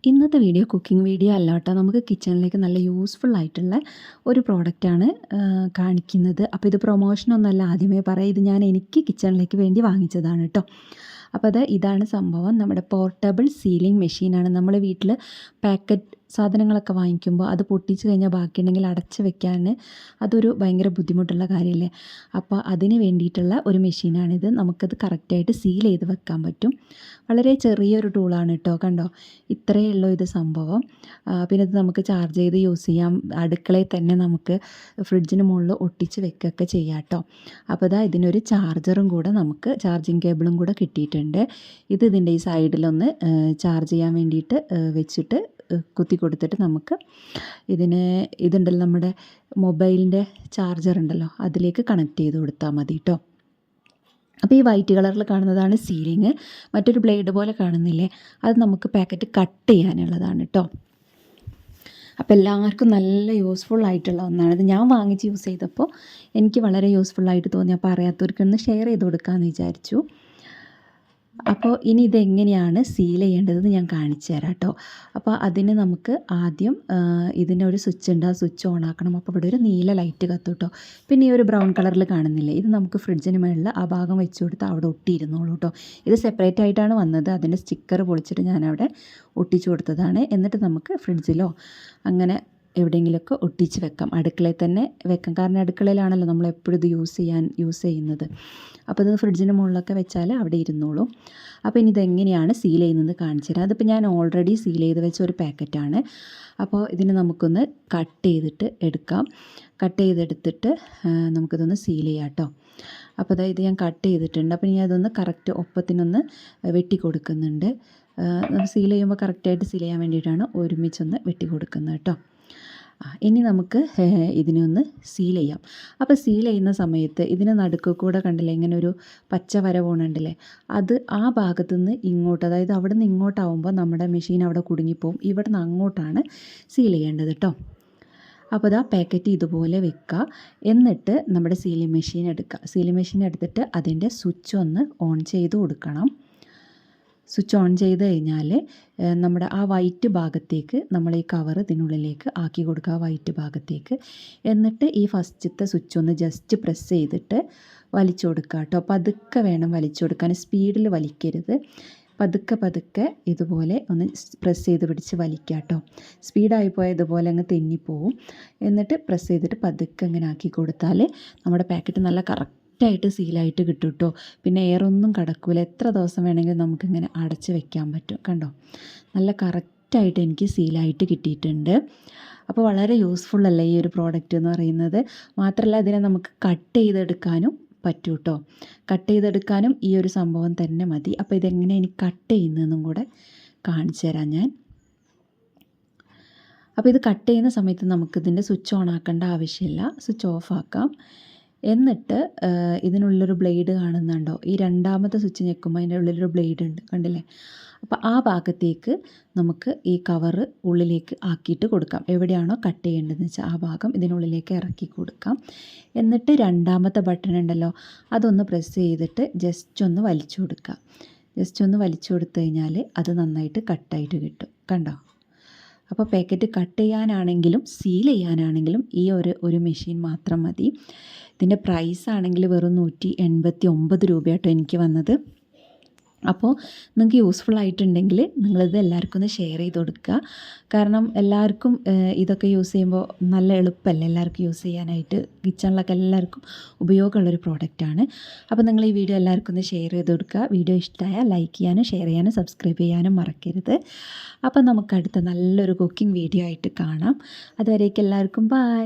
ഇന്നത്തെ video cooking video അല്ല കേട്ടോ. നമുക്ക് കിച്ചണിലേക്ക് നല്ല യൂസ്ഫുൾ ആയിട്ടുള്ള ഒരു പ്രോഡക്റ്റാണ് കാണിക്കുന്നത്. അപ്പോൾ ഇത് പ്രൊമോഷനൊന്നുമല്ല, ആദ്യമേ പറയാം. ഇത് ഞാൻ എനിക്ക് കിച്ചണിലേക്ക് വേണ്ടി വാങ്ങിച്ചതാണ് കേട്ടോ. അപ്പോൾ ഇതാണ് സംഭവം. നമ്മുടെ പോർട്ടബിൾ സീലിംഗ് മെഷീനാണ്. നമ്മൾ വീട്ടിൽ പാക്കറ്റ് സാധനങ്ങളൊക്കെ വാങ്ങിക്കുമ്പോൾ അത് പൊട്ടിച്ച് കഴിഞ്ഞാൽ ബാക്കിയുണ്ടെങ്കിൽ അടച്ച് വെക്കാൻ അതൊരു ഭയങ്കര ബുദ്ധിമുട്ടുള്ള കാര്യമല്ലേ. അപ്പോൾ അതിന് വേണ്ടിയിട്ടുള്ള ഒരു മെഷീനാണിത്. നമുക്കത് കറക്റ്റായിട്ട് സീൽ ചെയ്ത് വെക്കാൻ പറ്റും. വളരെ ചെറിയൊരു ടൂളാണ് കേട്ടോ. കണ്ടോ, ഇത്രയേ ഉള്ളൂ ഇത് സംഭവം. പിന്നെ ഇത് നമുക്ക് ചാർജ് ചെയ്ത് യൂസ് ചെയ്യാം. അടുക്കളയിൽ തന്നെ നമുക്ക് ഫ്രിഡ്ജിന് മുകളിൽ ഒട്ടിച്ച് വെക്കുകയൊക്കെ ചെയ്യാം കേട്ടോ. അപ്പോൾ ഇതിനൊരു ചാർജറും കൂടെ, നമുക്ക് ചാർജിങ് കേബിളും കൂടെ കിട്ടിയിട്ടുണ്ട്. ഇതിൻ്റെ ഈ സൈഡിലൊന്ന് ചാർജ് ചെയ്യാൻ വേണ്ടിയിട്ട് വെച്ചിട്ട് കുത്തി കൊടുത്തിട്ട് നമുക്ക് ഇതുണ്ടല്ലോ, നമ്മുടെ മൊബൈലിൻ്റെ ചാർജർ ഉണ്ടല്ലോ, അതിലേക്ക് കണക്ട് ചെയ്ത് കൊടുത്താൽ മതി കേട്ടോ. അപ്പോൾ ഈ വൈറ്റ് കളറിൽ കാണുന്നതാണ് സീലിങ്. മറ്റൊരു ബ്ലേഡ് പോലെ കാണുന്നില്ലേ, അത് നമുക്ക് പാക്കറ്റ് കട്ട് ചെയ്യാനുള്ളതാണ് കേട്ടോ. അപ്പോൾ എല്ലാവർക്കും നല്ല യൂസ്ഫുൾ ആയിട്ടുള്ള ഒന്നാണിത്. ഞാൻ വാങ്ങിച്ച് യൂസ് ചെയ്തപ്പോൾ എനിക്ക് വളരെ യൂസ്ഫുള്ളായിട്ട് തോന്നി. അപ്പോൾ അറിയാത്തവർക്കൊന്ന് ഷെയർ ചെയ്ത് കൊടുക്കാമെന്ന് വിചാരിച്ചു. അപ്പോൾ ഇനി ഇതെങ്ങനെയാണ് സീൽ ചെയ്യേണ്ടതെന്ന് ഞാൻ കാണിച്ചു തരാം കേട്ടോ. അപ്പോൾ അതിന് നമുക്ക് ആദ്യം ഇതിനൊരു സ്വിച്ച് ഉണ്ട്, ആ സ്വിച്ച് ഓൺ ആക്കണം. അപ്പോൾ ഇവിടെ ഒരു നീല ലൈറ്റ് കത്തും കേട്ടോ. പിന്നെ ഈ ഒരു ബ്രൗൺ കളറിൽ കാണുന്നില്ലേ, ഇത് നമുക്ക് ഫ്രിഡ്ജിന് മുകളിൽ ആ ഭാഗം വെച്ച് കൊടുത്താൽ അവിടെ ഒട്ടിയിരുന്നോളൂ കേട്ടോ. ഇത് സെപ്പറേറ്റ് ആയിട്ടാണ് വന്നത്. അതിൻ്റെ സ്റ്റിക്കർ പൊളിച്ചിട്ട് ഞാനവിടെ ഒട്ടിച്ചു കൊടുത്തതാണ്. എന്നിട്ട് നമുക്ക് ഫ്രിഡ്ജിലോ അങ്ങനെ എവിടെയെങ്കിലുമൊക്കെ ഒട്ടിച്ച് വെക്കാം. അടുക്കളയിൽ തന്നെ വെക്കാം. കാരണം അടുക്കളയിലാണല്ലോ നമ്മൾ എപ്പോഴും ഇത് യൂസ് ചെയ്യുന്നത്. അപ്പോൾ ഇത് ഫ്രിഡ്ജിന് മുകളിലൊക്കെ വെച്ചാൽ അവിടെ ഇരുന്നോളും. അപ്പോൾ ഇനി ഇതെങ്ങനെയാണ് സീൽ ചെയ്യുന്നത് കാണിച്ചു തരാം. അതിപ്പോൾ ഞാൻ ഓൾറെഡി സീൽ ചെയ്ത് വെച്ച ഒരു പാക്കറ്റാണ്. അപ്പോൾ ഇതിന് നമുക്കൊന്ന് കട്ട് ചെയ്തിട്ട് എടുക്കാം. കട്ട് ചെയ്തെടുത്തിട്ട് നമുക്കിതൊന്ന് സീൽ ചെയ്യാം കേട്ടോ. അപ്പോൾ ഇത് ഞാൻ കട്ട് ചെയ്തിട്ടുണ്ട്. അപ്പോൾ ഞാൻ അതൊന്ന് കറക്റ്റ് ഒപ്പത്തിനൊന്ന് വെട്ടി കൊടുക്കുന്നുണ്ട്. സീൽ ചെയ്യുമ്പോൾ കറക്റ്റായിട്ട് സീൽ ചെയ്യാൻ വേണ്ടിയിട്ടാണ് ഒരുമിച്ചൊന്ന് വെട്ടി കൊടുക്കുന്നത് കേട്ടോ. ഇനി നമുക്ക് ഇതിനെ ഒന്ന് സീൽ ചെയ്യാം. അപ്പോൾ സീൽ ചെയ്യുന്ന സമയത്ത് ഇതിന് നടുക്ക് കൂടെ കണ്ടില്ലേ, ഇങ്ങനെ ഒരു പച്ച വര പോകണുണ്ടല്ലേ, അത് ആ ഭാഗത്തു നിന്ന് ഇങ്ങോട്ട്, അതായത് അവിടെ നിന്ന് ഇങ്ങോട്ടാവുമ്പോൾ നമ്മുടെ മെഷീൻ അവിടെ കുടുങ്ങിപ്പോവും. ഇവിടെ നിന്ന് അങ്ങോട്ടാണ് സീൽ ചെയ്യേണ്ടത് കേട്ടോ. അപ്പോൾ പാക്കറ്റ് ഇതുപോലെ വെക്കുക. എന്നിട്ട് നമ്മുടെ സീലിംഗ് മെഷീൻ എടുക്കുക. സീലിംഗ് മെഷീൻ എടുത്തിട്ട് അതിൻ്റെ സ്വിച്ച് ഒന്ന് ഓൺ ചെയ്ത് കൊടുക്കണം. സ്വിച്ച് ഓൺ ചെയ്ത് കഴിഞ്ഞാൽ നമ്മുടെ ആ വൈറ്റ് ഭാഗത്തേക്ക് നമ്മൾ ഈ കവർ ഇതിനുള്ളിലേക്ക് ആക്കി കൊടുക്കുക, വൈറ്റ് ഭാഗത്തേക്ക്. എന്നിട്ട് ഈ ഫസ്റ്റത്തെ സ്വിച്ച് ഒന്ന് ജസ്റ്റ് പ്രസ് ചെയ്തിട്ട് വലിച്ചു കൊടുക്കുക കേട്ടോ. പതുക്കെ വേണം വലിച്ചു കൊടുക്കാൻ, സ്പീഡിൽ വലിക്കരുത്. പതുക്കെ ഇതുപോലെ ഒന്ന് പ്രസ് ചെയ്ത് പിടിച്ച് വലിക്കുക കേട്ടോ. സ്പീഡായി പോയാൽ ഇതുപോലെ അങ്ങ് തെന്നിപ്പോവും. എന്നിട്ട് പ്രസ് ചെയ്തിട്ട് പതുക്കെ ഇങ്ങനെ ആക്കി കൊടുത്താൽ നമ്മുടെ പാക്കറ്റ് നല്ല കറക്റ്റായിട്ട് സീലായിട്ട് കിട്ടും കേട്ടോ. പിന്നെ എയറൊന്നും കടക്കൂല. എത്ര ദിവസം വേണമെങ്കിലും നമുക്കിങ്ങനെ അടച്ച് വെക്കാൻ പറ്റും. കണ്ടോ, നല്ല കറക്റ്റായിട്ട് എനിക്ക് സീലായിട്ട് കിട്ടിയിട്ടുണ്ട്. അപ്പോൾ വളരെ യൂസ്ഫുൾ അല്ലേ ഈ ഒരു പ്രോഡക്റ്റ് എന്ന് പറയുന്നത്. മാത്രമല്ല ഇതിനെ നമുക്ക് കട്ട് ചെയ്തെടുക്കാനും പറ്റും കേട്ടോ. കട്ട് ചെയ്തെടുക്കാനും ഈ ഒരു സംഭവം തന്നെ മതി. അപ്പോൾ ഇതെങ്ങനെ എനിക്ക് കട്ട് ചെയ്യുന്നതെന്നും കൂടെ കാണിച്ചു തരാം ഞാൻ. അപ്പോൾ ഇത് കട്ട് ചെയ്യുന്ന സമയത്ത് നമുക്കിതിൻ്റെ സ്വിച്ച് ഓൺ ആക്കേണ്ട ആവശ്യമില്ല, സ്വിച്ച് ഓഫ് ആക്കാം. എന്നിട്ട് ഇതിനുള്ളൊരു ബ്ലേഡ് കാണുന്നുണ്ടോ, ഈ രണ്ടാമത്തെ സ്വിച്ച് ഞെക്കുമ്പോൾ അതിൻ്റെ ഉള്ളിലൊരു ബ്ലേഡ് ഉണ്ട്, കണ്ടില്ലേ. അപ്പോൾ ആ ഭാഗത്തേക്ക് നമുക്ക് ഈ കവറ് ഉള്ളിലേക്ക് ആക്കിയിട്ട് കൊടുക്കാം. എവിടെയാണോ കട്ട് ചെയ്യേണ്ടതെന്ന് വെച്ചാൽ ആ ഭാഗം ഇതിനുള്ളിലേക്ക് ഇറക്കി കൊടുക്കാം. എന്നിട്ട് രണ്ടാമത്തെ ബട്ടൺ ഉണ്ടല്ലോ, അതൊന്ന് പ്രസ് ചെയ്തിട്ട് ജസ്റ്റ് ഒന്ന് വലിച്ചു കൊടുക്കുക. ജസ്റ്റ് ഒന്ന് വലിച്ചു കൊടുത്തു കഴിഞ്ഞാൽ അത് നന്നായിട്ട് കട്ടായിട്ട് കിട്ടും. കണ്ടോ. അപ്പോൾ പാക്കറ്റ് കട്ട് ചെയ്യാനാണെങ്കിലും സീൽ ചെയ്യാനാണെങ്കിലും ഈ ഒരു മെഷീൻ മാത്രം മതി. ഇതിൻ്റെ പ്രൈസ് ആണെങ്കിൽ വെറും 189 രൂപയാട്ടോ എനിക്ക് വന്നത്. അപ്പോൾ നിങ്ങൾക്ക് യൂസ്ഫുൾ ആയിട്ടുണ്ടെങ്കിൽ നിങ്ങളിത് എല്ലാവർക്കും ഒന്ന് ഷെയർ ചെയ്ത് കൊടുക്കുക. കാരണം എല്ലാവർക്കും ഇതൊക്കെ യൂസ് ചെയ്യുമ്പോൾ നല്ല എളുപ്പമല്ലേ എല്ലാവർക്കും യൂസ് ചെയ്യാനായിട്ട്. കിച്ചണിലൊക്കെ എല്ലാവർക്കും ഉപയോഗമുള്ളൊരു പ്രോഡക്റ്റാണ്. അപ്പോൾ നിങ്ങൾ ഈ വീഡിയോ എല്ലാവർക്കും ഒന്ന് ഷെയർ ചെയ്ത് കൊടുക്കുക. വീഡിയോ ഇഷ്ടമായാൽ ലൈക്ക് ചെയ്യാനും ഷെയർ ചെയ്യാനും സബ്സ്ക്രൈബ് ചെയ്യാനും മറക്കരുത്. അപ്പോൾ നമുക്ക് അടുത്ത നല്ലൊരു കുക്കിംഗ് വീഡിയോ ആയിട്ട് കാണാം. അതുവരേക്കും എല്ലാവർക്കും ബൈ.